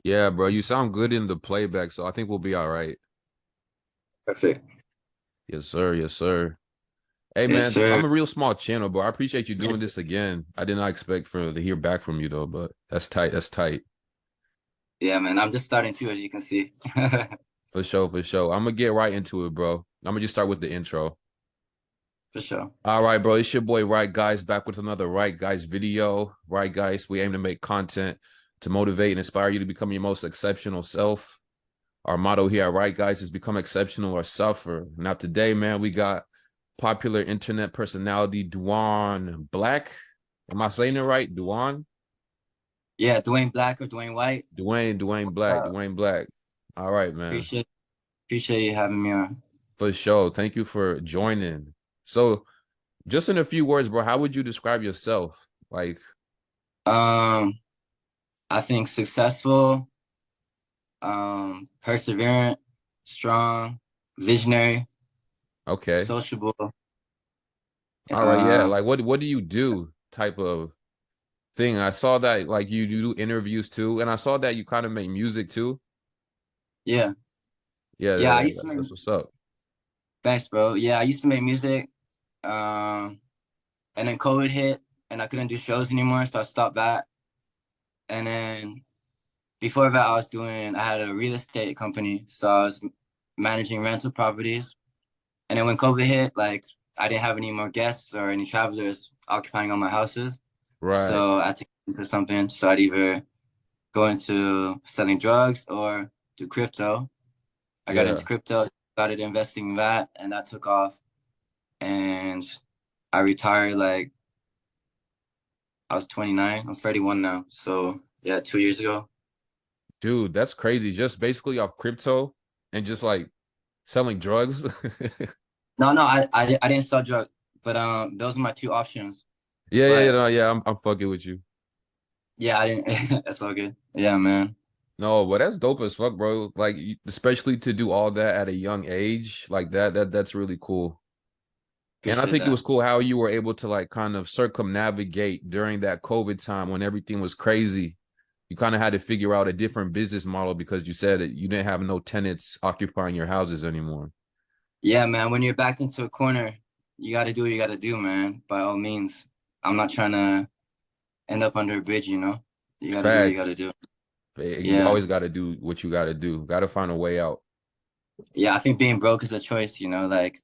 Yeah, bro, you sound good in the playback, so I think we'll be all right. Perfect. Yes, sir. Yes, sir. Hey, Yes, man, sir. I'm a real small channel, bro. I appreciate you doing this again. I did not expect for to hear back from you though, but that's tight. That's tight. Yeah, man. I'm just starting too, as you can see. For sure, for sure. I'm gonna get right into it, bro. I'm gonna just start with the intro. For sure. All right, bro. It's your boy Right Guys back with another Right Guys video. Right Guys, we aim to make content to motivate and inspire you to become your most exceptional self. Our motto here at Right Guys is become exceptional or suffer. Now today, man, we got popular internet personality Duane Black. Am I saying it right? Duane? Yeah, Dwayne Black or Dwayne White. Dwayne Black, Uh, Dwayne Black. All right, man. appreciate appreciate you having me on. For sure. Thank you for joining. So, just in a few words, bro, how would you describe yourself? Like, Um, I think successful, perseverant, strong, visionary, okay. sociable. All right, yeah. Like what do you do type of thing? I saw that like you do interviews too, and I saw that you kind of make music too. Yeah, Yeah, yeah. yeah, I yeah, used to make. that's what's up. Thanks, bro. Yeah, I used to make music. Um, and then COVID hit, and I couldn't do shows anymore, so I stopped that. And then before that, I had a real estate company, so I was managing rental properties. And then when COVID hit, like I didn't have any more guests or any travelers occupying all my houses. Right. So I had to get into something. So I'd either go into selling drugs or do crypto. I got into Yeah. crypto, started investing in that, and that took off. And I retired like I was 29. I'm 31 now. So yeah, 2 years ago. Dude, that's crazy. Just basically off crypto and just like selling drugs. No, no, I didn't sell drugs, but those are my two options. Yeah, yeah, yeah, But no, yeah. I'm fucking with you. yeah, I didn't. That's all good. Yeah, man. No, but that's dope as fuck, bro. Like, especially to do all that at a young age, like that's really cool. And I Appreciate think it that. was cool how you were able to like kind of circumnavigate during that COVID time when everything was crazy. You kind of had to figure out a different business model because you said that you didn't have no tenants occupying your houses anymore. Yeah, man. When you're backed into a corner, you got to do what you got to do, man. By all means, I'm not trying to end up under a bridge. You got to do what you got to Facts. do. You Yeah, always got to do what you got to do. Got to find a way out. yeah. I think being broke is a choice. Like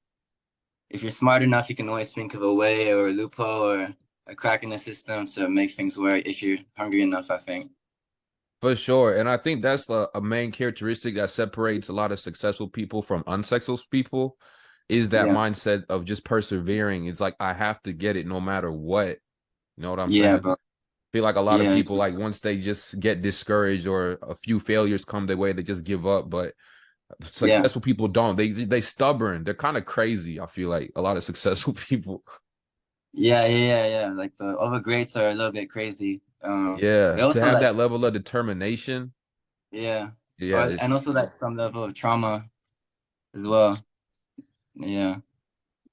if you're smart enough, you can always think of a way or a loophole or a crack in the system to make things work. If you're hungry enough, I think. For sure. And I think that's a main characteristic that separates a lot of successful people from unsuccessful people is that Yeah, mindset of just persevering. It's like, I have to get it no matter what. You know what I'm yeah, saying? bro. Feel like a lot of Yeah, people, like once they just get discouraged or a few failures come their way, they just give up. But yeah, successful people don't. They stubborn. They're kind of crazy. I feel like a lot of successful people. yeah. Like the overgrades are a little bit crazy. They Yeah. To also have like that level of determination. yeah, Yeah, or it's and also like some level of trauma as well. Yeah.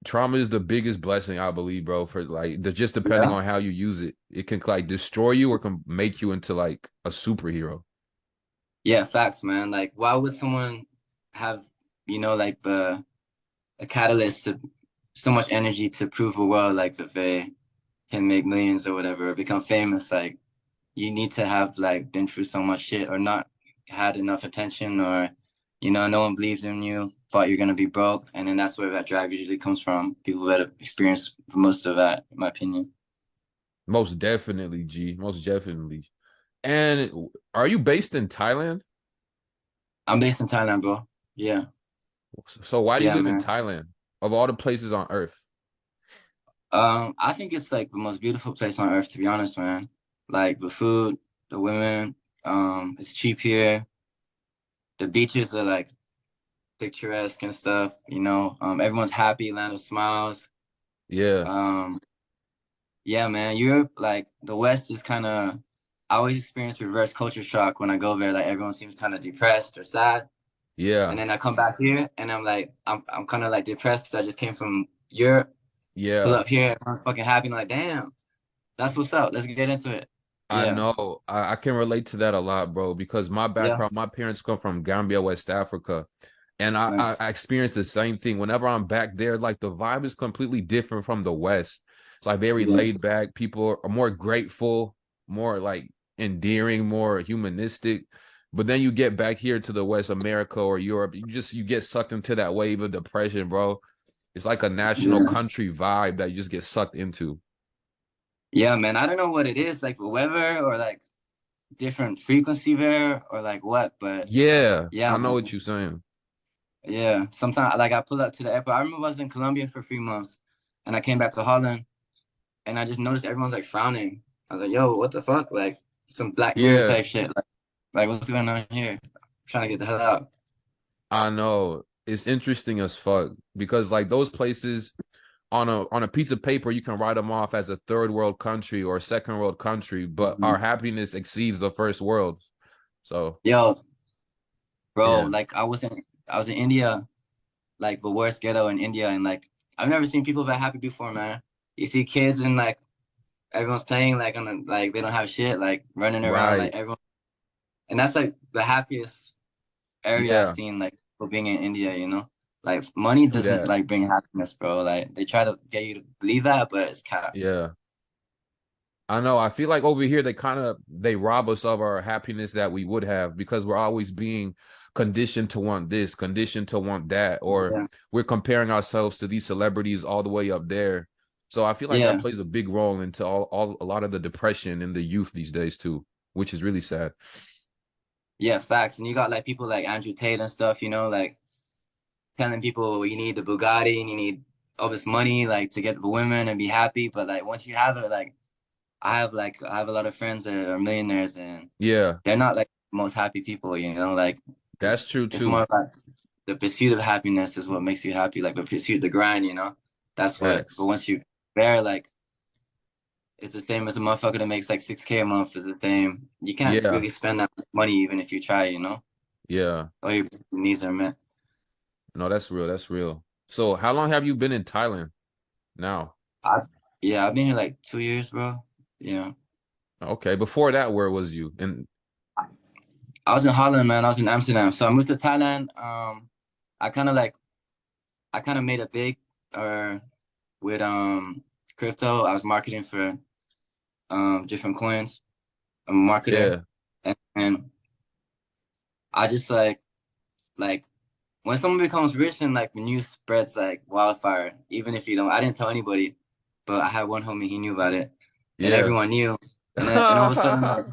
trauma is the biggest blessing, I believe, bro. For like just depending Yeah. on how you use it. It can like destroy you or can make you into like a superhero. Yeah, facts, man. Like, why would someone have, like the a catalyst to so much energy to prove a world like that they can make millions or whatever, or become famous? Like, you need to have like been through so much shit or not had enough attention or, no one believes in you, thought you're gonna be broke, and then that's where that drive usually comes from. People that have experienced most of that, in my opinion. Most definitely, G. Most definitely. And are you based in Thailand? I'm based in Thailand, bro. Yeah, So why do you yeah, live in man. Thailand? Of all the places on earth. I think it's like the most beautiful place on earth, to be honest, man. Like the food, the women, it's cheap here. The beaches are like picturesque and stuff, everyone's happy, land of smiles. Yeah. Um, yeah, man. Europe, like the West is I always experience reverse culture shock when I go there. Like everyone seems kind of depressed or sad. And Yeah. then I come back here and I'm kind of like depressed because I just came from Europe, pull Yeah. up here, everyone's fucking happy. I'm like, damn, that's what's up. Let's get into it. I Yeah, know. I can relate to that a lot, bro, because my yeah, background, my parents come from Gambia, West Africa. And nice. I experience the same thing. Whenever I'm back there, like the vibe is completely different from the West. It's like very Yeah, laid back. People are more grateful, more like endearing, more humanistic. But then you get back here to the West America or Europe, you get sucked into that wave of depression, bro. It's like a national yeah, country vibe that you just get sucked into. yeah, man. I don't know what it is, like weather or like different frequency there or like what, but Yeah, yeah, I know man. what you're saying. Yeah. Sometimes like I pull up to the airport. I remember I was in Colombia for 3 months, and I came back to Holland, and I just noticed everyone's like frowning. I was like, yo, what the fuck? Like some Black Mirror Yeah, type shit. Like what's going on here? I'm trying to get the hell out. I know. It's interesting as fuck because like those places on a piece of paper you can write them off as a third world country or a second world country, but Mhm. our happiness exceeds the first world. So Yo, bro, yeah, like I was in India, like the worst ghetto in India, and like I've never seen people that happy before, man. You see kids and like everyone's playing like like they don't have shit, like running around, right. like everyone, and that's like the happiest area I've Yeah, seen, like for being in India, Like money see doesn't that. like bring happiness, bro. Like they try to get you to believe that, but it's cap. Yeah. I know. I feel like over here they rob us of our happiness that we would have because we're always being conditioned to want this, conditioned to want that, or Yeah, we're comparing ourselves to these celebrities all the way up there. So I feel like that yeah, plays a big role into all a lot of the depression in the youth these days too, which is really sad. yeah, facts. And you got like people like Andrew Tate and stuff, like telling people you need the Bugatti and you need all this money like to get the women and be happy. But like once you have it, like I have a lot of friends that are millionaires and Yeah, they're not like the most happy people, Like that's it's true it's too. more like the pursuit of happiness is what makes you happy, like the pursuit, the grind. That's what. But Facts. once you there, like it's the same as a motherfucker that makes like 6K a month is the same. You can't Yeah, really spend that much money even if you try. yeah. All your needs are met. No, that's real. That's real. So how long have you been in Thailand now? I Yeah, I've been here like 2 years, bro. Yeah. Okay. Before that, where was you? And I was in Holland, man. I was in Amsterdam. So I moved to Thailand. I kind of like I kind of made it big or with crypto. I was marketing for different coins. I'm a marketer, yeah, and I just like when someone becomes rich and like the news spreads like wildfire, even if you don't. I didn't tell anybody, but I had one homie, he knew about it, and yeah. everyone knew. And all of a sudden, like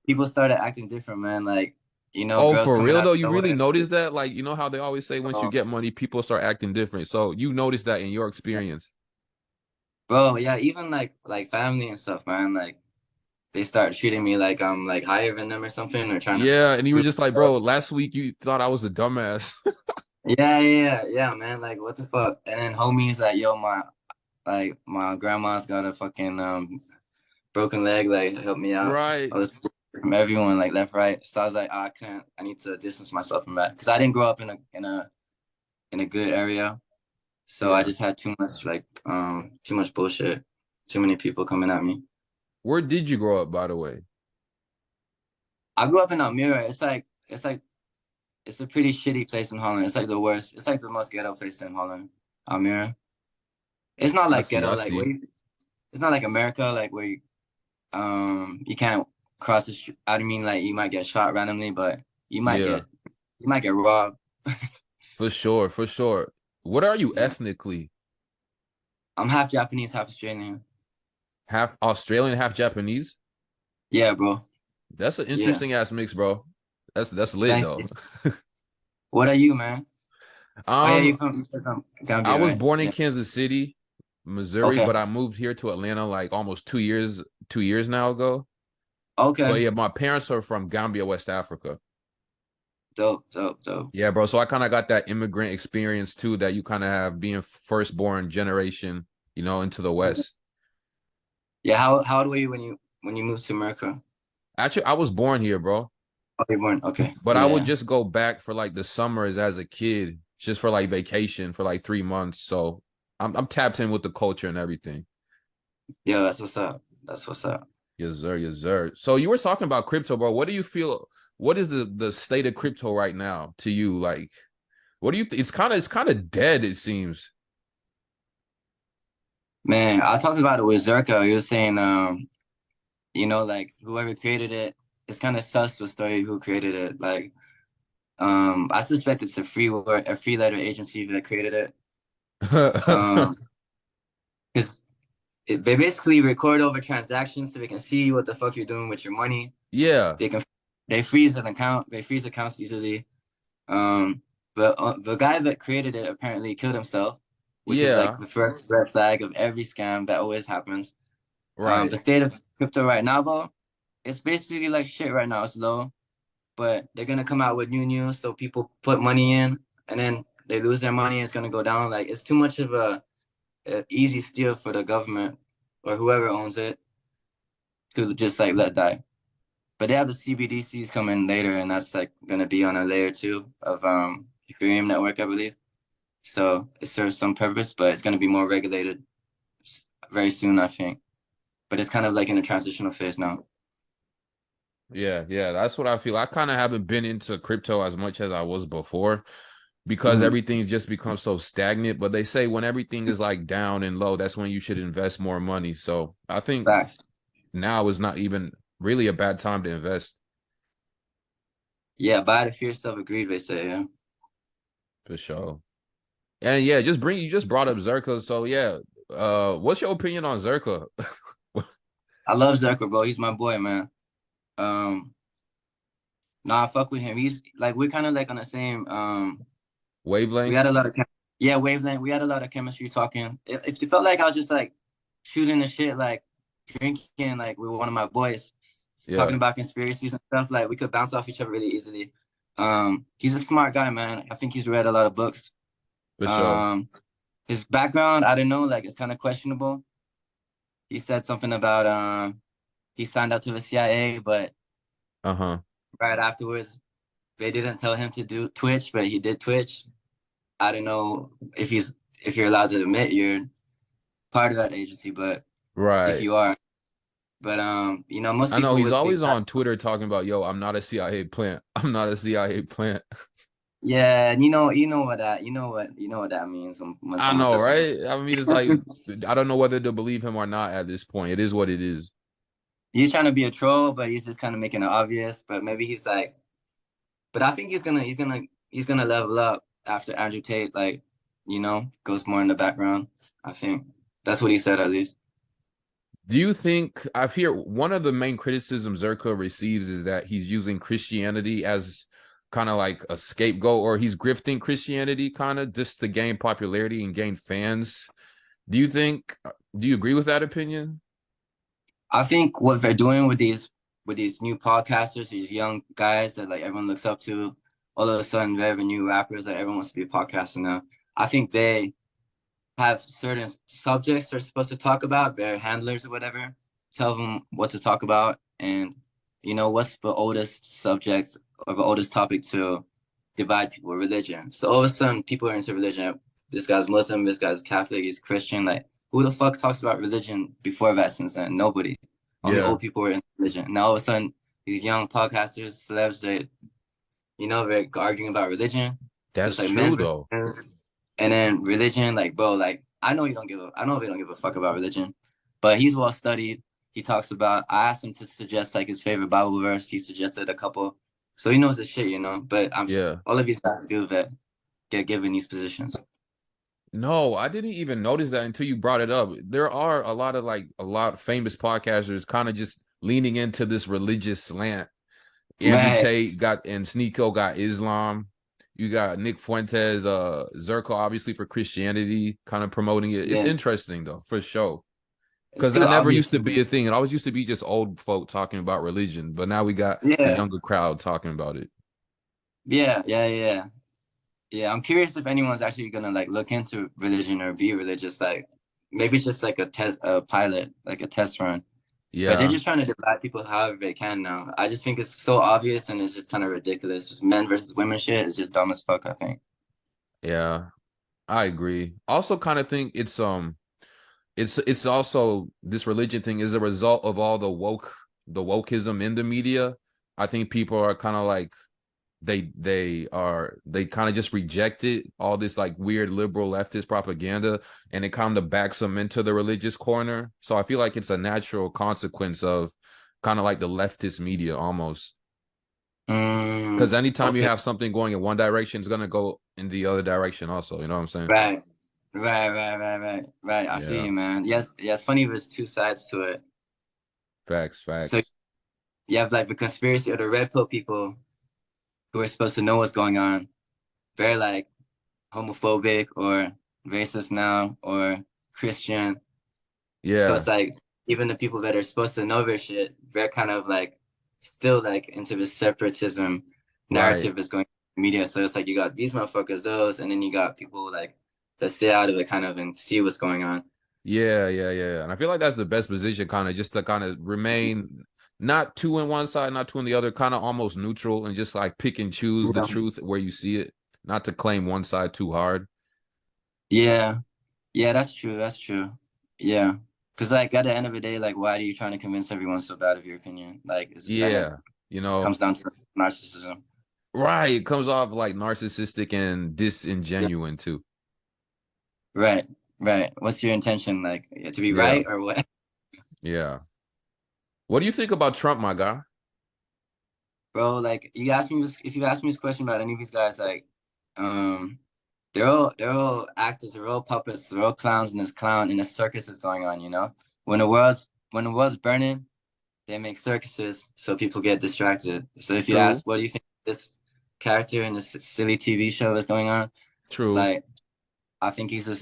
people started acting different, man. Like Oh, girls for coming real out though? of You really nowhere. noticed that? Like, you know how they always say once you Bro, get money, people start acting different. So you noticed that in your experience. bro, yeah, even like family and stuff, man. Like they start treating me like I'm like higher than them or something, or trying to Yeah, and you were prove just like, myself. bro, last week you thought I was a dumbass. Yeah, yeah, yeah, man. Like what the fuck? And then homies like, yo, my grandma's got a fucking broken leg, like help me out. Right. I was from everyone, like left, right. So I was like, I can't. I need to distance myself from that because I didn't grow up in a good area. So I Yeah. just had too much bullshit, too many people coming at me. Where did you grow up, by the way? I grew up in Almira. It's a pretty shitty place in Holland. It's like the worst. It's like the most ghetto place in Holland, Almira. It's not I like see, ghetto, I like see. it's not like America, like where you can't cross the street. I mean, like you might get shot randomly, but you might Yeah, get you might get robbed. for sure, for sure. What are you Yeah, ethnically? I'm half Japanese, half Australian. Half Australian, half Japanese? Yeah, bro. That's an Yeah, interesting ass mix, bro. That's lit thanks. though. What are you, man? Oh yeah, Um, you're from I Gambia, was right? born in Yeah. Kansas City, Missouri, Okay. but I moved here to Atlanta like almost 2 years now ago. But Okay. yeah, my parents are from Gambia, West Africa. Dope, dope, dope. Yeah, bro. So I kind of got that immigrant experience too that you kind of have being firstborn generation, into the West. Yeah. How old were you when you moved to America? Actually, I was born here, bro. Oh, you born. Okay. But I would Yeah. just go back for like the summers as a kid, just for like vacation for like 3 months. So I'm tapped in with the culture and everything. Yeah. That's what's up. That's what's up. Yes, sir. Yes, sir. So you were talking about crypto, bro. What do you feel? What is the state of crypto right now to you? Like, what do you? It's kind of dead. It seems. Man, I talked about it with Zherka. He was saying, like whoever created it, it's kind of sus to story who created it. Like, I suspect it's a free letter agency that created it. Um, because they basically record over transactions so they can see what the fuck you're doing with your money. Yeah. They can they freeze an account. They freeze accounts easily. Um, but the guy that created it apparently killed himself, which is like Yeah. the first red flag of every scam that always happens. Right. The state of crypto right now, though, it's basically like shit right now. It's low, but they're gonna come out with new news, so people put money in, and then they lose their money. It's gonna go down. Like it's too much of a easy steal for the government or whoever owns it to just like let die. But they have the CBDCs coming later, and that's like gonna be on a layer two of Ethereum network, I believe. So it serves some purpose, but it's gonna be more regulated very soon, I think. But it's kind of like in a transitional phase now. Yeah. Yeah. That's what I feel. I kind of haven't been into crypto as much as I was before because Mm-hmm. everything's just become so stagnant. But they say when everything is like down and low, that's when you should invest more money. So I think Facts. now is not even really a bad time to invest. Yeah, buy the fear self agreed, they say, yeah. For sure. And yeah, you just brought up Zherka. So yeah, what's your opinion on Zherka? I love Zherka, bro. He's my boy, man. Um, nah, I fuck with him. He's like we're kind of like on the same we Wavelength? had a lot of yeah, wavelength. We had a lot of chemistry talking. If it felt like I was just like shooting the shit, like drinking, like with one of my boys, talking Yeah, about conspiracies and stuff, like we could bounce off each other really easily. He's a smart guy, man. I think he's read a lot of books. for sure. Um, his background, I don't know, like it's kind of questionable. He said something about he signed up to the CIA, but Uh-huh. right afterwards they didn't tell him to do Twitch, but he did Twitch. I don't know if you're allowed to admit you're part of that agency, but if Right. you are, but most I know people he's with big always on Twitter talking about, yo, I'm not a CIA plant. I'm not a CIA plant. yeah, and you know what that means when I someone know, says something. right? I mean, it's like I don't know whether to believe him or not at this point. It is what it is. He's trying to be a troll, but he's just kind of making it obvious. But maybe but I think he's gonna level up after Andrew Tate, like, goes more in the background. I think that's what he said at least. Do you think I've heard one of the main criticisms Zerko receives is that he's using Christianity as kind of like a scapegoat, or he's grifting Christianity kind of just to gain popularity and gain fans? Do you think do you agree with that opinion? I think what they're doing with these new podcasters, these young guys that like everyone looks up to, all of a sudden they're the new rappers that everyone wants to be a podcaster now. I think they have certain subjects they're supposed to talk about, their handlers or whatever, tell them what to talk about, and what's the oldest subject or the oldest topic to divide people, religion. So all of a sudden people are into religion. This guy's Muslim, this guy's Catholic, he's Christian. Like who the fuck talks about religion before that since then? Nobody. Only Yeah, old people were in religion. Now all of a sudden these young podcasters, celebs, they're arguing about religion. So it's that's like men true versus though. men. And then religion, like bro, like I know they don't give a fuck about religion, but he's well studied. He talks about I asked him to suggest like his favorite Bible verse. He suggested a couple. So he knows his shit, But Yeah. all of these guys do that get given these positions. No, I didn't even notice that until you brought it up. There are a lot of a lot of famous podcasters kind of just leaning into this religious slant. Andrew Right. Tate got and Sneeko got Islam. You got Nick Fuentes, Zerko, obviously for Christianity, kind of promoting it. It's Yeah. interesting though, for sure. It's Because too that never obvious used to to me. be a thing. It always used to be just old folk talking about religion, but now we got the Yeah. younger crowd talking about it. Yeah. Yeah. Yeah. Yeah. I'm curious if anyone's actually gonna like look into religion or be religious. Like maybe it's just like a pilot, like a test run. But they're Yeah, just trying to divide people however they can now. I just think it's so obvious and it's just kind of ridiculous. Just men versus women shit is just dumb as fuck, I think. yeah, I agree. Also, kind of think it's it's also, this religion thing is a result of all the wokeism in the media. I think people are kind of like they kind of just rejected all this like weird liberal leftist propaganda, and it kind of backs them into the religious corner. So I feel like it's a natural consequence of kind of like the leftist media almost. Because anytime you Okay. have something going in one direction, it's gonna go in the other direction also. You know what I'm saying? Right. Right. I feel Yeah. you, man. Yes, yeah, it's funny there's two sides to it. Facts, So facts. you have like the conspiracy of the red pill people who are supposed to know what's going on. Very like homophobic or racist now or Christian. So Yeah. it's like even the people that are supposed to know their shit, they're kind of like still like into the separatism Right. narrative is going in the media. So it's like you got these motherfuckers, those, and then you got people like that stay out of it kind of and see what's going on. Yeah. And I feel like that's the best position, kind of just to kind of remain not too in one side, not too in the other, kind of almost neutral, and just like pick and choose the Yeah. truth where you see it, not to claim one side too hard. Yeah. Yeah, that's true. That's true. Yeah. Because like at the end of the day, like why are you trying to convince everyone so bad of your opinion? Like it's kind of Yeah. You know, comes down to narcissism. right. It comes off like narcissistic and Yeah. disingenuine too. Right. Right. What's your intention? Like to be Yeah. right or what? Yeah. What do you think about Trump, my guy? Bro, like you ask me this, if you ask me this question about any of these guys, like um they're all actors, they're all puppets, they're all clowns in this clown in this circus is going on, you know? When the world's burning, they make circuses so people get distracted. So if you True. ask what do you think this character in this silly TV show is going on, True. like I think he's a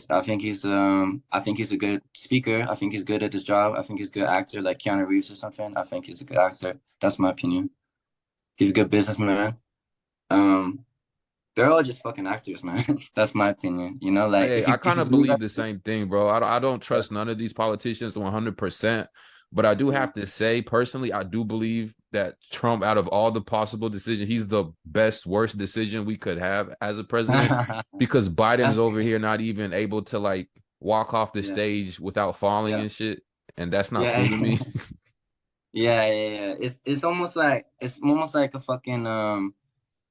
good speaker. I think he's good at his job. I think he's a good actor, like Keanu Reeves or something. I think he's a good actor. That's my opinion. He's a good businessman. Um, they're all just fucking actors, man. That's my opinion. You know, like I if kind you of believe believe that, the same thing, bro. I don't trust none of these politicians 100%, but I do yeah. have to say personally, I do believe that Trump, out of all the possible decisions, he's the best worst decision we could have as a president, because Biden's That's over here not even able to like walk off the yeah, stage without falling yeah, and shit, and that's not yeah, cool to me. yeah. It's almost like a fucking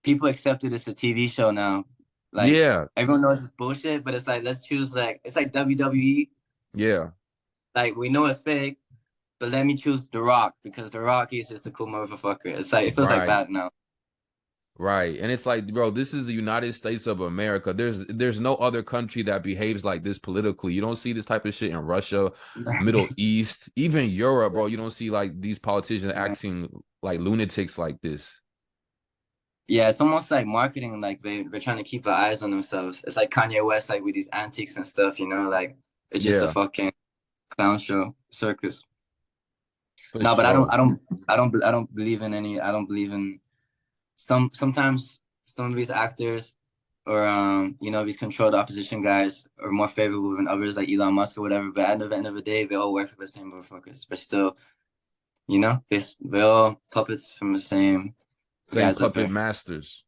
people accept it as a TV show now. Like Yeah, everyone knows it's bullshit, but it's like let's choose like it's like WWE. yeah, Like we know it's fake, but let me choose The Rock because The Rock is just a cool motherfucker. It's like it feels like right. that now. Right. And it's like, bro, this is the United States of America. There's no other country that behaves like this politically. You don't see this type of shit in Russia, Middle East, even Europe, bro. You don't see like these politicians Yeah. acting like lunatics like this. Yeah, it's almost like marketing, like they're trying to keep their eyes on themselves. It's like Kanye West, like with these antiques and stuff, you know, like it's just a Yeah, fucking clown show, circus. for No, but I don't, sure. I don't, I don't believe in any. I don't believe in sometimes some of these actors or these controlled opposition guys are more favorable than others, like Elon Musk or whatever. But at the end of the day, they all work for the same motherfuckers. But still, they're all puppets from the same Same guys up puppet there. masters.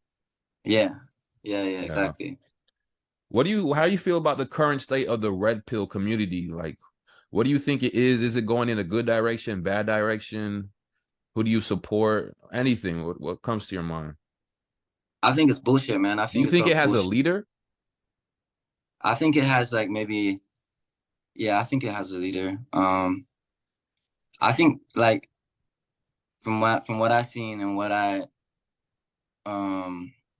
Yeah, Yeah. exactly. How do you feel about the current state of the red pill community? Like, what do you think it is? Is it going in a good direction, bad direction? Who do you support? Anything. What comes to your mind? I think it's bullshit, man. I Do you think it's think all it has a bullshit. leader? I think it has like maybe, yeah, I think it has a leader. I think like from what I've seen and what I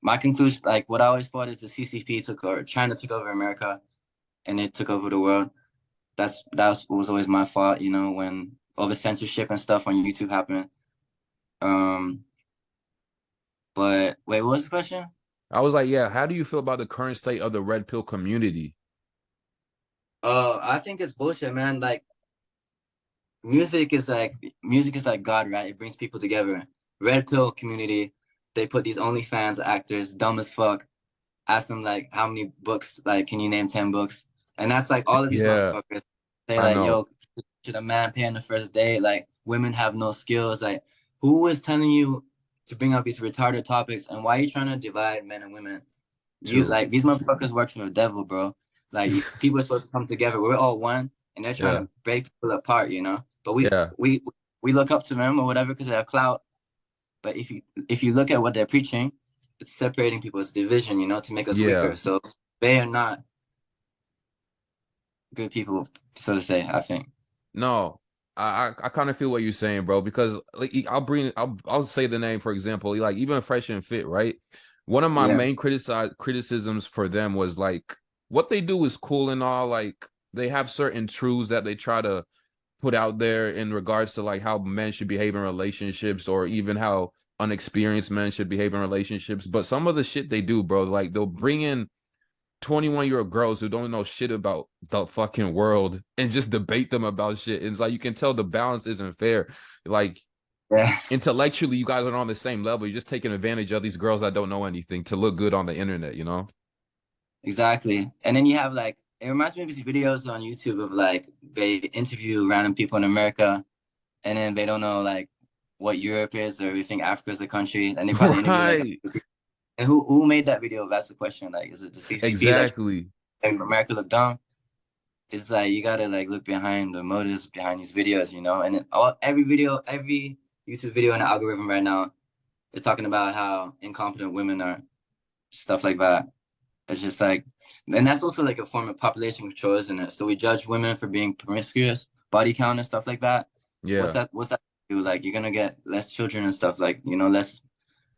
my conclusion, like what I always thought is the CCP took over, China took over America, and it took over the world. That was always my fault, when all the censorship and stuff on YouTube happened. Um, but wait, what was the question? I was like, yeah, how do you feel about the current state of the red pill community? I think it's bullshit, man. Like music is like God, right? It brings people together. Red pill community, they put these OnlyFans actors, dumb as fuck. Ask them like how many books, like can you name 10 books? And that's like all of these Yeah, motherfuckers say I like, know. yo, should a man pay on the first date? Like women have no skills. Like who is telling you to bring up these retarded topics? And why are you trying to divide men and women? You True. like these motherfuckers work for the devil, bro. Like people are supposed to come together. We're all one, and they're trying Yeah. to break people apart, you know. But Yeah. we look up to them or whatever because they have clout. But if you look at what they're preaching, it's separating people, it's division, you know, to make us Yeah. weaker. So they are not good people, so to say, I think. No, I kind of feel what you're saying, bro. Because like I'll say the name for example, like even Fresh and Fit, right? One of my Yeah. main criticisms for them was like what they do is cool and all. Like they have certain truths that they try to put out there in regards to like how men should behave in relationships, or even how unexperienced men should behave in relationships. But some of the shit they do, bro, like they'll bring in 21-year-old girls who don't know shit about the fucking world and just debate them about shit. And it's like you can tell the balance isn't fair. Like Yeah. intellectually, you guys are on the same level. You're just taking advantage of these girls that don't know anything to look good on the internet, you know? Exactly. And then you have like it reminds me of these videos on YouTube of like they interview random people in America and then they don't know like what Europe is or they think Africa is a country and they probably interview like Right. and who made that video? That's the question. Like is it the CCP that Exactly. make America look dumb? It's like you gotta like look behind the motives behind these videos, you know? And then every video, every YouTube video in the algorithm right now is talking about how incompetent women are, stuff like that. It's just like, and that's also like a form of population control, isn't it? So we judge women for being promiscuous, body count and stuff like that. What's Yeah. that? What's that do? Like you're gonna get less children and stuff. Like you know, less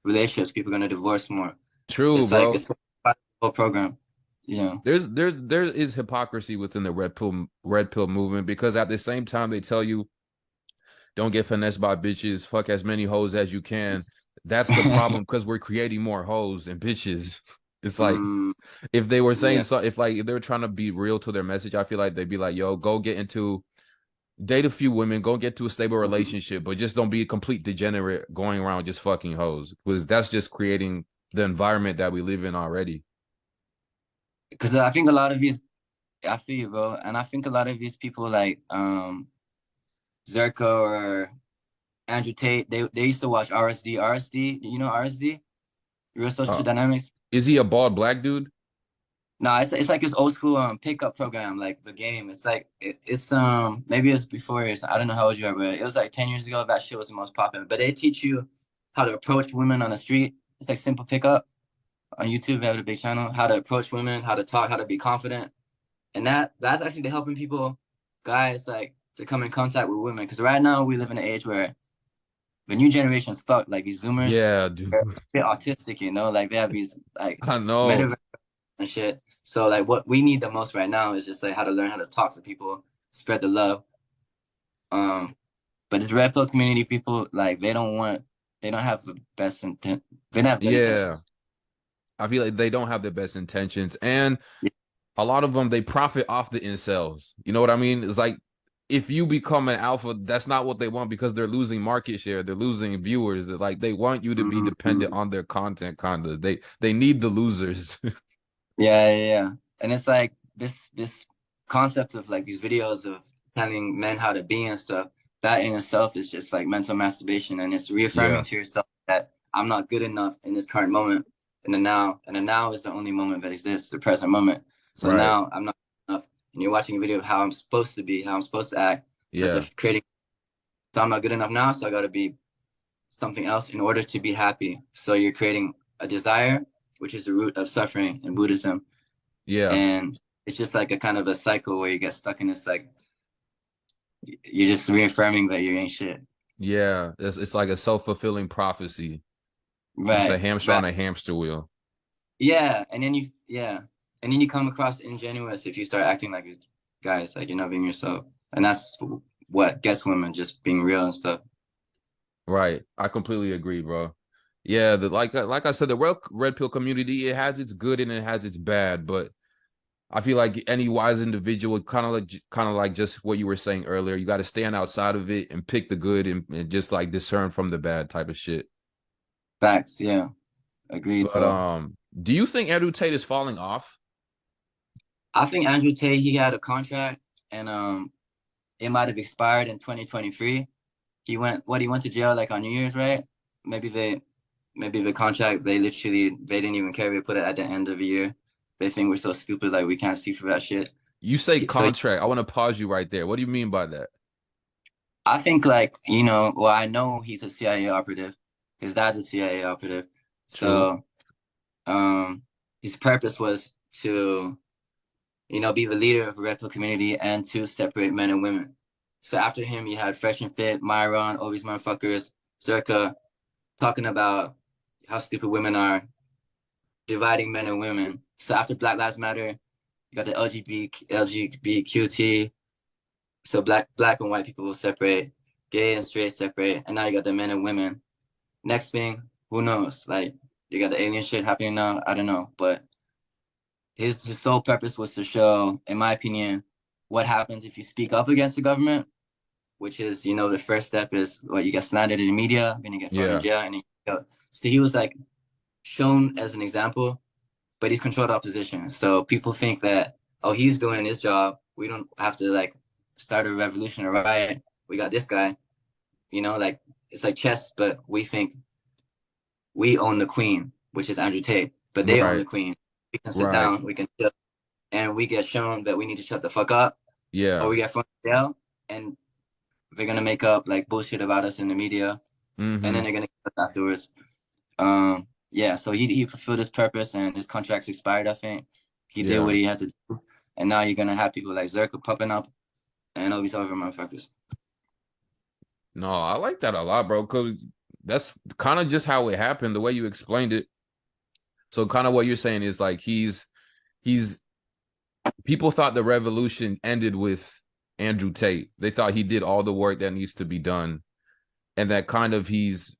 relationships. People are gonna divorce more. True, It's like bro. it's a whole program. You know. There is hypocrisy within the red pill movement, because at the same time they tell you don't get finessed by bitches, fuck as many hoes as you can. That's the problem, because we're creating more hoes and bitches. It's like mm, if they were saying yeah. so, if they were trying to be real to their message, I feel like they'd be like, yo, go date a few women, go get to a stable relationship, but just don't be a complete degenerate going around just fucking hoes, because that's just creating the environment that we live in already. Because I think a lot of these, I feel you, bro, and I think a lot of these people like Zherka or Andrew Tate, they used to watch RSD. RSD, you know RSD, Real Social Uh, Dynamics. is he a bald black dude? No, it's like this old school pickup program, like the game. It's like it's maybe it's before it's I don't know how old you are, but it was like 10 years ago that shit was the most popular. But they teach you how to approach women on the street. It's like simple pickup on YouTube. They have a big channel. How to approach women, how to talk, how to be confident, and that's actually helping people, guys, like to come in contact with women. Because right now we live in an age where the new generation is fucked. Like these Zoomers, Yeah, dude. they're a bit autistic, you know, like they have these like I know. metaverse and shit. So like what we need the most right now is just like how to learn how to talk to people, spread the love. Um, but the red pill community people like they don't have the best intent. They don't have good Yeah. intentions. I feel like they don't have the best intentions. And Yeah. a lot of them, they profit off the incels. You know what I mean? It's like if you become an alpha, that's not what they want, because they're losing market share. They're losing viewers. They're like they want you to be dependent Mhm. on their content kind of. They need the losers. Yeah. And it's like this concept of like these videos of telling men how to be and stuff. That in itself is just like mental masturbation, and it's reaffirming Yeah. to yourself that I'm not good enough in this current moment, and the now is the only moment that exists, the present moment. So Right. now I'm not good enough, and you're watching a video of how I'm supposed to be, how I'm supposed to act. So it's Yeah. like creating. So I'm not good enough now, so I got to be something else in order to be happy. So you're creating a desire, which is the root of suffering in Buddhism, Yeah. and it's just like a kind of a cycle where you get stuck in this like you're just reaffirming that you ain't shit. Yeah. It's like a self-fulfilling prophecy. Just a Right, hamster right. on a hamster wheel. Yeah, and then you come across ingenuous if you start acting like these guys, like you're not being yourself, and that's what gets women, just being real and stuff. Right. I completely agree, bro. Yeah, like I said, the red pill community, it has its good and it has its bad, but I feel like any wise individual, kind of like just what you were saying earlier, you got to stand outside of it and pick the good, and just like discern from the bad type of shit. Facts, yeah, agreed, But bro. do you think Andrew Tate is falling off? I think Andrew Tate he had a contract, and it might have expired in 2023. He went to jail like on New Year's, right? Maybe maybe the contract they didn't even care. They put it at the end of the year. They think we're so stupid, like we can't see through that shit. You say So contract. I want to pause you right there. What do you mean by that? I think like, you know, well, I know he's a CIA operative. His dad's a CIA operative. True. So his purpose was to, you know, be the leader of the Red Pill community and to separate men and women. So after him, you had Fresh and Fit, Myron, all these motherfuckers, Zherka, talking about how stupid women are, dividing men and women. So after Black Lives Matter, you got the LGBTQT. So black and white people will separate, gay and straight separate, and now you got the men and women. Next thing, who knows? Like you got the alien shit happening now. I don't know, but his sole purpose was to show, in my opinion, what happens if you speak up against the government, which is, you know, the first step is what you get slandered in the media, then you get thrown in Yeah. jail, and so he was like shown as an example, but he's controlled opposition. So people think that, oh, he's doing his job. We don't have to like start a revolution or riot. We got this guy, you know, like it's like chess, but we think we own the queen, which is Andrew Tate, but they own the Right. queen. We can sit Right. down, we can chill, and we get shown that we need to shut the fuck up, or Yeah. we get thrown in jail, and they're gonna make up like bullshit about us in the media, and then Mm-hmm. they're gonna kill us afterwards. Yeah, so he fulfilled his purpose, and his contract's expired. I think he did Yeah. what he had to do, and now you're gonna have people like Zherka popping up, and all these other motherfuckers. No, I like that a lot, bro, because that's kind of just how it happened, the way you explained it. So kind of what you're saying is like he's people thought the revolution ended with Andrew Tate. They thought he did all the work that needs to be done. And that kind of he's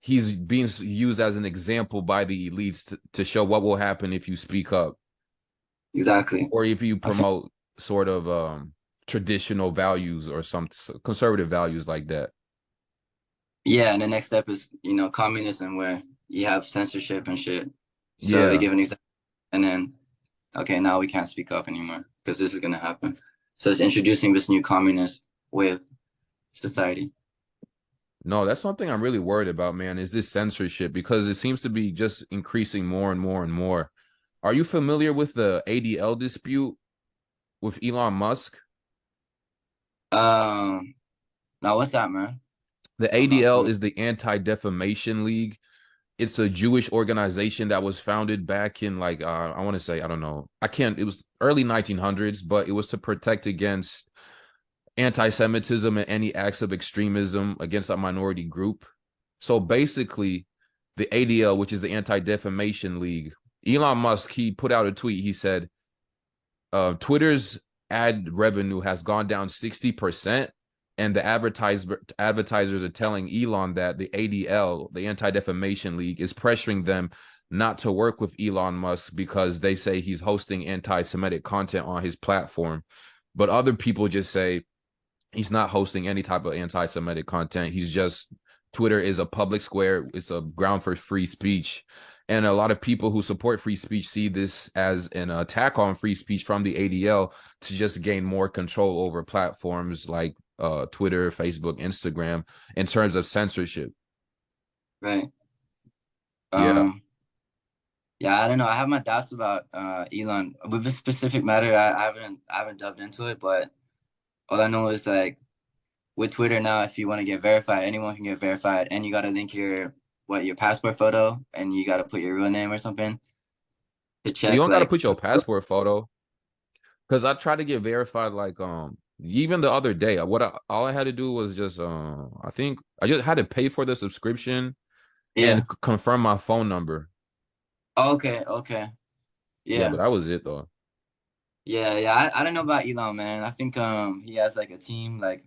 being used as an example by the elites to show what will happen if you speak up Exactly. or if you I think promote sort of traditional values or some conservative values like that. yeah, and the next step is, you know, communism, where you have censorship and shit. So they Yeah. give an example, and then okay, now we can't speak up anymore because this is gonna happen. So it's introducing this new communist way of society. No, that's something I'm really worried about, man, is this censorship because it seems to be just increasing more and more and more. Are you familiar with the ADL dispute with Elon Musk? Um, Now what's that, man? The I'm not ADL familiar. is the Anti-Defamation League. It's a Jewish organization that was founded back in like I want to say, I don't know. I can't, it was early 1900s, but it was to protect against anti-Semitism and any acts of extremism against a minority group. So basically, the ADL, which is the Anti-Defamation League, Elon Musk, he put out a tweet. He said, Twitter's ad revenue has gone down 60%. And the advertisers are telling Elon that the ADL, the Anti-Defamation League, is pressuring them not to work with Elon Musk because they say he's hosting anti-Semitic content on his platform. But other people just say he's not hosting any type of anti-Semitic content. He's just, Twitter is a public square. It's a ground for free speech. And a lot of people who support free speech see this as an attack on free speech from the ADL to just gain more control over platforms like Twitter, Facebook, Instagram in terms of censorship. Right. Yeah. Um, yeah, I don't know. I have my doubts about Elon with this specific matter. I haven't delved into it, but all I know is like with Twitter now, if you want to get verified, anyone can get verified, and you got to link your passport photo, and you got to put your real name or something to You check don't got to like put your passport photo because I tried to get verified like even the other day. All I had to do was just I think I just had to pay for the subscription and yeah. confirm my phone number. Okay, okay. Yeah, but Yeah. that was it though. Yeah. I don't know about Elon, man. I think he has like a team like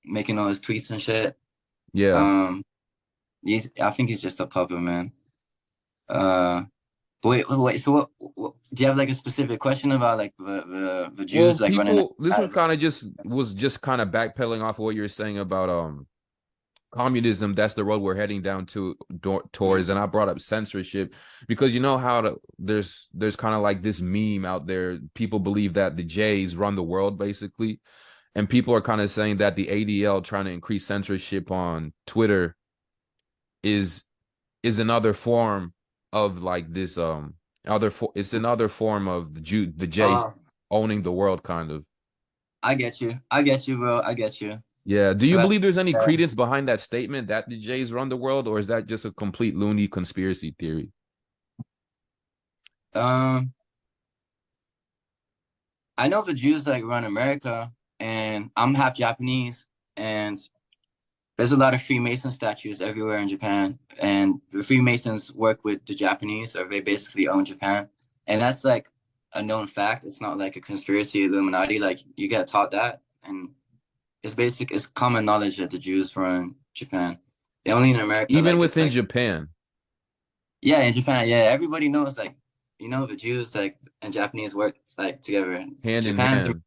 making all his tweets and shit. Yeah. Um I think he's just a puppet, man. Uh wait. So what do you have like a specific question about like the Well, Jews like running people, this was ads? kind of just kind of backpedaling off of what you're saying about communism. That's the road we're heading down towards. And I brought up censorship because you know how there's kind of like this meme out there. People believe that the Jays run the world basically, and people are kind of saying that the ADL trying to increase censorship on Twitter is another form of like this it's another form of the Oh, Jays. owning the world, kind of. I get you. I get you, bro. I get you. Yeah. Do So you that's believe there's any credence behind that statement that the Jays run the world, or is that just a complete loony conspiracy theory? um I know the Jews like run America, and I'm half Japanese, and there's a lot of Freemason statues everywhere in Japan, and the Freemasons work with the Japanese, or they basically own Japan, and that's like a known fact. It's not like a conspiracy Illuminati. Like you get taught that, and it's common knowledge that the Jews run Japan. Only in America, Even like it's within like Japan, yeah, in Japan, yeah, everybody knows like the Jews like and Japanese work like together. hand in Japan's hand.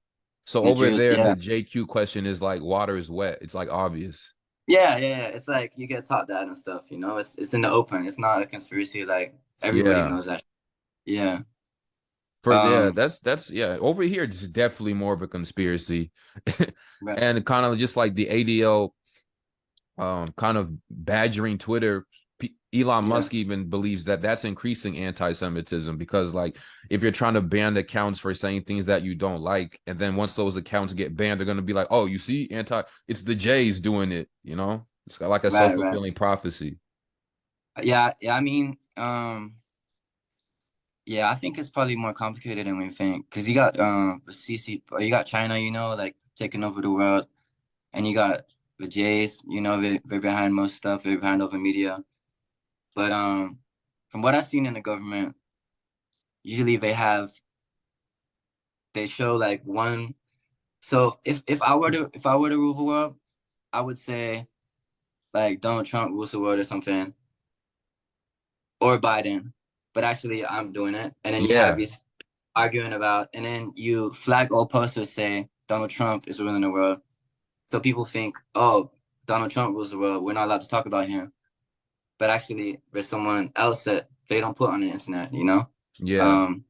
So the over Jews, there, the yeah. JQ question is like water is wet. It's like obvious. Yeah. It's like you get taught that and stuff, It's in the open. It's not a conspiracy, like everybody Yeah. knows that. Yeah. For yeah, Um, that's yeah. Over here, it's definitely more of a conspiracy, right, and kind of just like the ADL, kind of badgering Twitter. Elon yeah, Musk even believes that that's increasing anti-Semitism because, like, if you're trying to ban accounts for saying things that you don't like, and then once those accounts get banned, they're going to be like, "Oh, you see, it's the Jays doing it." You know, it's like a right. self-fulfilling prophecy. Yeah, I mean, yeah, I think it's probably more complicated than we think because you got the CC, or you got China, like taking over the world, and you got the Jays, they're behind most stuff, they're behind over media. But from what I've seen in the government, usually they show like one. So if I were to rule the world, I would say like Donald Trump rules the world or something, or Biden. But actually, I'm doing it, and then you have Yeah, these arguing about, and then you flag all posters say Donald Trump is ruling the world. So people think, oh, Donald Trump rules the world. We're not allowed to talk about him. But actually, there's someone else that they don't put on the internet. yeah. Um,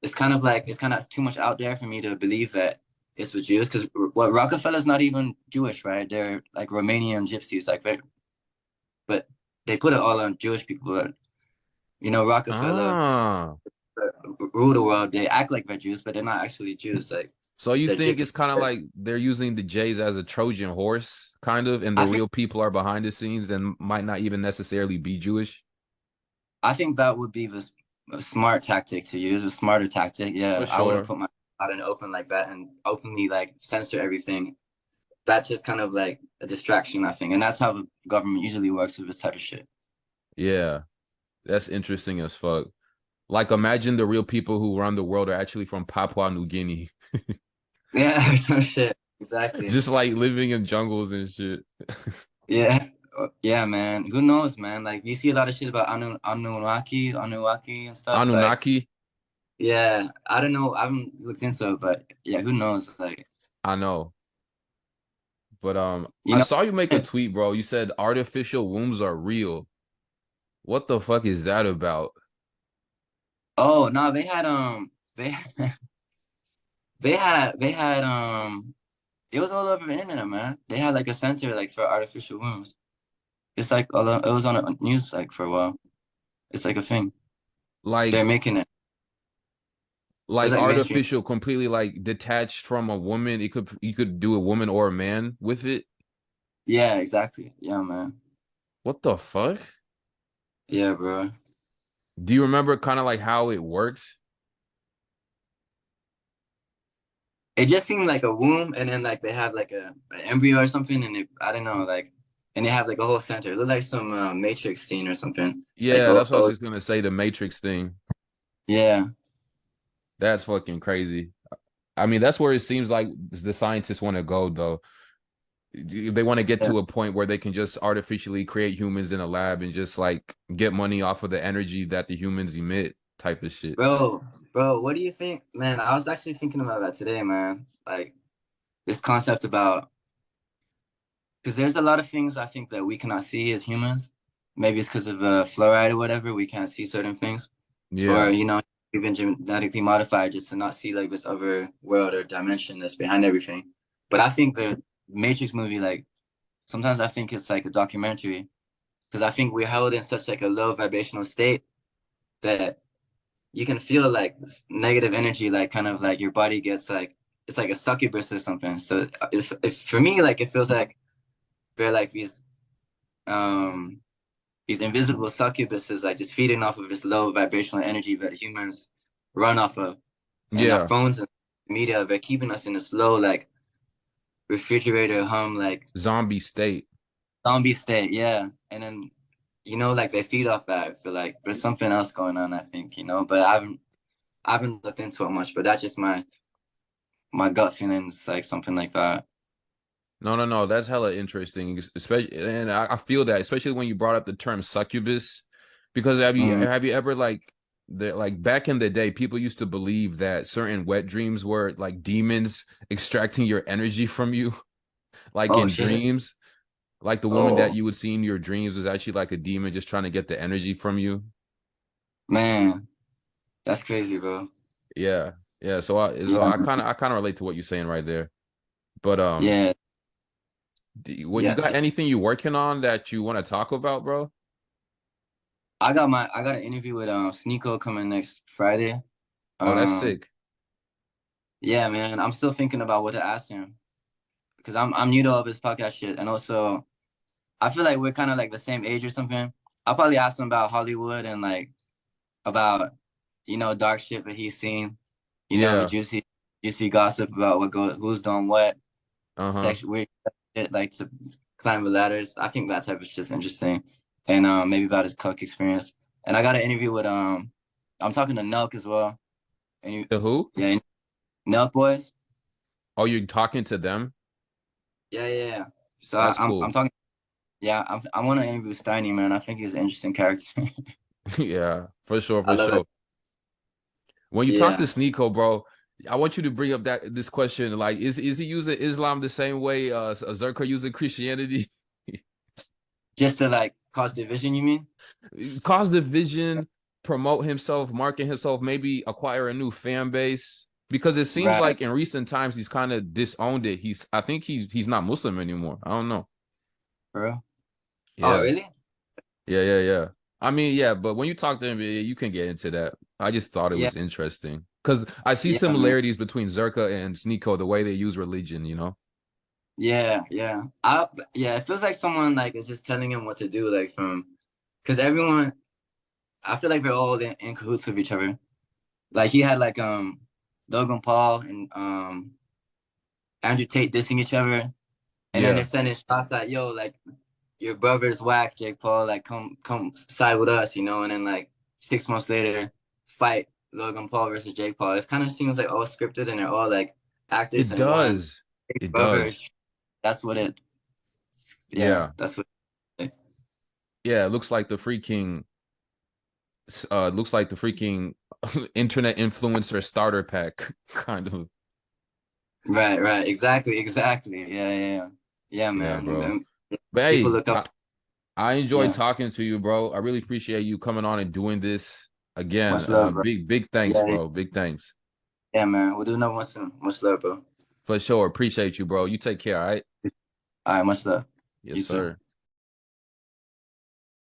it's kind of too much out there for me to believe that it's the Jews because what Rockefeller's not even Jewish, right? They're like Romanian gypsies, but they put it all on Jewish people. But, Rockefeller Ah. rule the world. They act like they're Jews, but they're not actually Jews. Like So you they're think gypsies. it's kind of like they're using the Jays as a Trojan horse, kind of, and the I think real people are behind the scenes and might not even necessarily be Jewish? I think that would be a smart tactic to use, a smarter tactic. For Yeah, I wouldn't sure. put my out in the open like that and openly like censor everything. That's just kind of like a distraction, I think, and that's how the government usually works with this type of shit. Yeah, that's interesting as fuck. Like, imagine the real people who run the world are actually from Papua New Guinea, Yeah, some shit. Exactly. just like living in jungles and shit. Yeah. Yeah, man. Who knows, man? Like you see a lot of shit about Anunnaki and stuff. Like, Anunnaki? yeah, I don't know. I haven't looked into it, but yeah, who knows? Like, I know. But you I know. saw you make a tweet, bro. You said artificial wombs are real. What the fuck is that about? Oh no, they it was all over the internet, man. They had like a center like for artificial wombs. It's like it was on a news like for a while. It's like a thing. They're Like making it. It's like like mainstream. artificial, completely like detached from a woman. It could you could do a woman or a man with it. Yeah, exactly. Yeah, man. What the fuck? Yeah, bro. Do you remember kind of like how it works? It just seemed like a womb, and then like they have like an embryo or something, and I don't know, like, and they have like a whole center. It looked like some Matrix scene or something. Like, Yeah, oh, that's what I was oh just gonna say. The Matrix thing. yeah, That's fucking crazy. I mean, that's where it seems like the scientists want to go, though. They want to get yeah, to a point where they can just artificially create humans in a lab and just like get money off of the energy that the humans emit, type of shit. bro, bro. What do you think, man? I was actually thinking about that today, man. Like this concept about because there's a lot of things I think that we cannot see as humans. Maybe it's because of fluoride or whatever. We can't see certain things, or Yeah. we've been genetically modified just to not see like this other world or dimension that's behind everything. But I think the Matrix movie, like sometimes I think it's like a documentary because I think we're held in such like a low vibrational state that you can feel like negative energy, like kind of like your body gets like it's like a succubus or something. So if for me, like it feels like they're like these invisible succubuses, like just feeding off of this low vibrational energy that humans run off of, and our Yeah. phones and media, they're keeping us in this low like refrigerator hum like Zombie state. zombie state, yeah. And then like they feed off that. I feel like there's something else going on, I think, but I haven't looked into it much, but that's just my gut feelings, like something like that. No, no, no. That's hella interesting. Especially, and I feel that, especially when you brought up the term succubus, because have you Mm. have you ever like back in the day, people used to believe that certain wet dreams were like demons extracting your energy from you, like Oh in shit. dreams. Like the woman that Oh you would see in your dreams was actually like a demon just trying to get the energy from you. man, that's crazy, bro. Yeah, yeah. So Yeah, I kind of relate to what you're saying right there. But yeah, what you yeah. got anything you working on that you want to talk about, bro? I got an interview with Sneeko coming next Friday. Oh, that's Um, sick. yeah, man, I'm still thinking about what to ask him because I'm new to all this podcast shit, and also I feel like we're kind of like the same age or something. I'll probably ask him about Hollywood and like about dark shit that he's seen, the Yeah. juicy gossip about who's doing what, Uh-huh. sexual weird shit, like to climb the ladders. I think that type of shit's interesting, and maybe about his cook experience. And I got an interview with I'm talking to Nelk as well. And The who? yeah, Nelk boys. Oh, you're talking to them? Yeah, yeah, yeah. So That's I'm cool. talking. Yeah, I want to interview Steiny, man. I think he's an interesting character. Yeah, for sure, I for love it. sure. When you talk to Yeah, Sneeko, bro, I want you to bring up this question. Like, is he using Islam the same way Zherka using Christianity? just to like cause division, you mean? Cause division, promote himself, market himself, maybe acquire a new fan base. Because it seems Right, like in recent times he's kind of disowned it. I think he's not Muslim anymore. I don't know. bro. Oh, Yeah. really? Yeah, yeah, yeah. I mean, yeah, but when you talk to him, yeah, you can get into that. I just thought it Yeah, was interesting because I see yeah, man. similarities between Zherka and Sneeko, the way they use religion. Yeah, yeah. Yeah, it feels like someone like is just telling him what to do, like because everyone, I feel like they're all in cahoots with each other. Like he had like Logan Paul and Andrew Tate dissing each other, and then they're Yeah, sending shots like, yo, like your brother's whack, Jake Paul, like come side with us, and then like 6 months later, fight Logan Paul versus Jake Paul. It kind of seems like all scripted and they're all like actors it and one does. It brother. does. That's what it. Yeah, Yeah. that's what. Yeah, it looks like the freaking internet influencer starter pack kind of. Right, right, exactly. Yeah, yeah, yeah, yeah, Yeah, man. bro. And But people hey, look up. I enjoyed Yeah, talking to you, bro. I really appreciate you coming on and doing this again. much love, bro. Big thanks, Yeah, yeah, bro. Big thanks. yeah, man. We'll do another one soon. Much love, bro. For sure. Appreciate you, bro. You take care, all right? All right, much love. Yes, You too. sir.